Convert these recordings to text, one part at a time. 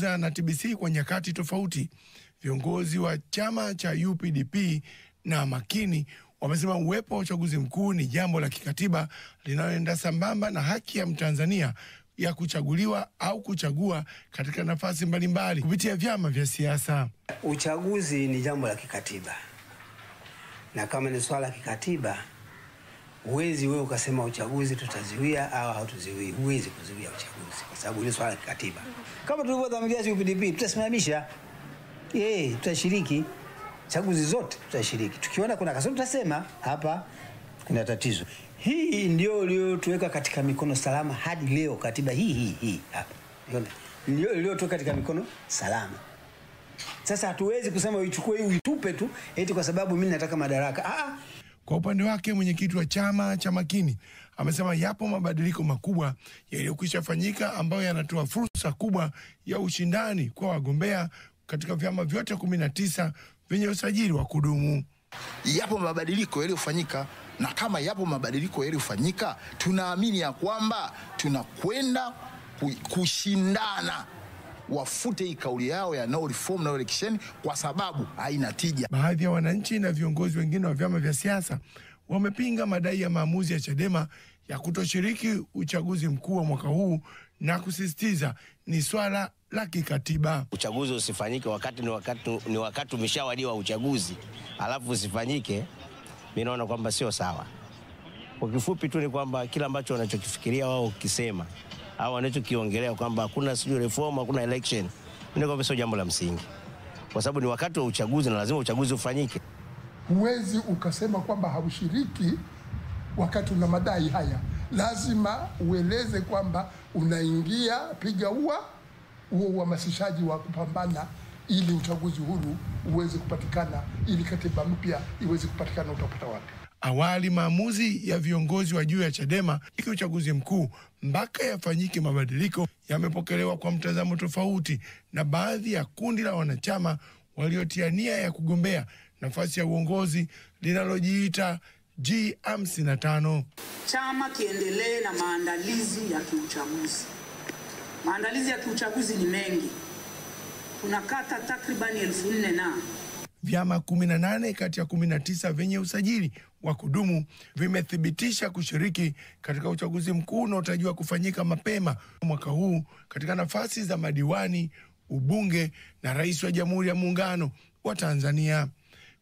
Wakizungumza na TBC kwa nyakati tofauti, viongozi wa chama cha UPDP na Makini wamesema uwepo wa uchaguzi mkuu ni jambo la kikatiba linaloenda sambamba na haki ya Mtanzania ya kuchaguliwa au kuchagua katika nafasi mbalimbali kupitia vyama vya siasa. Uchaguzi ni jambo la kikatiba. Na kama ni swala la kikatiba, huwezi wewe ukasema uchaguzi tutaziwia au hatuziwii. Huwezi kuziwia uchaguzi kwa sababu ni swala la kikatiba. Kama tulivyodhamiria UPDP, tutasimamisha. Tutashiriki chaguzi zote, tutashiriki. Tukiona kuna kasoro tutasema hapa kuna tatizo. Hii ndio iliyotuweka katika mikono salama hadi leo. Katiba hii hapa ndio iliyotuweka katika mikono salama. Sasa hatuwezi kusema uichukue hii uitupe tu eti kwa sababu mimi nataka madaraka. Kwa upande wake mwenyekiti wa chama cha Makini amesema yapo mabadiliko makubwa yaliyokwisha fanyika ambayo yanatoa fursa kubwa ya ushindani kwa wagombea katika vyama vyote 19 vyenye usajili wa kudumu. Yapo mabadiliko yaliyofanyika, na kama yapo mabadiliko yaliyofanyika, tunaamini ya kwamba tunakwenda kushindana. Wafute hii kauli yao ya no reform no election kwa sababu haina tija. Baadhi ya wananchi na viongozi wengine wa vyama vya siasa wamepinga madai ya maamuzi ya Chadema ya kutoshiriki uchaguzi mkuu wa mwaka huu na kusisitiza ni swala la kikatiba. Uchaguzi usifanyike ni wakati umeshawadiwa uchaguzi, alafu usifanyike, mimi naona kwamba sio sawa. Kwa kifupi tu ni kwamba kila ambacho wanachokifikiria wao kisema au wanachokiongelea kwamba hakuna reform, hakuna election, ndio kwamba sio jambo la msingi. Kwa sababu ni wakati wa uchaguzi na lazima uchaguzi ufanyike. Huwezi ukasema kwamba haushiriki wakati una madai haya. Lazima ueleze kwamba unaingia piga huo uhamasishaji wa kupambana ili uchaguzi huru uweze kupatikana, ili katiba mpya iweze kupatikana. Utapata wapi? Awali maamuzi ya viongozi wa juu ya Chadema iki uchaguzi mkuu mpaka yafanyike mabadiliko yamepokelewa kwa mtazamo tofauti na baadhi ya kundi la wanachama waliotia nia ya kugombea nafasi ya uongozi linalojiita G55. Chama kiendelee na maandalizi ya kiuchaguzi. Maandalizi ya kiuchaguzi ni mengi. Tunakata takribani 4,000 na vyama 18 kati ya 19 vyenye usajili wa kudumu vimethibitisha kushiriki katika uchaguzi mkuu unaotarajiwa kufanyika mapema mwaka huu katika nafasi za madiwani, ubunge na rais wa Jamhuri ya Muungano wa Tanzania.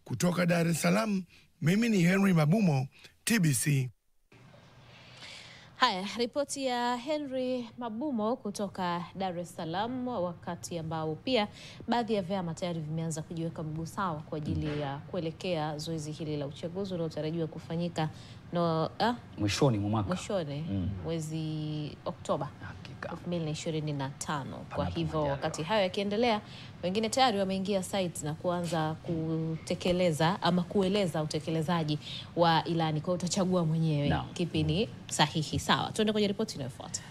Kutoka Dar es Salaam, mimi ni Henry Mabumo, TBC. Haya, ripoti ya Henry Mabumo kutoka Dar es Salaam, wakati ambao pia baadhi ya vyama tayari vimeanza kujiweka mguu sawa kwa ajili ya kuelekea zoezi hili la uchaguzi unaotarajiwa kufanyika mwishoni mwa mwaka, mwezi Oktoba 2025. Kwa hivyo wakati hayo yakiendelea, wengine tayari wameingia site na kuanza kutekeleza ama kueleza utekelezaji wa ilani. Kwa utachagua mwenyewe kipi ni sahihi. Sawa, tuende kwenye ripoti inayofuata.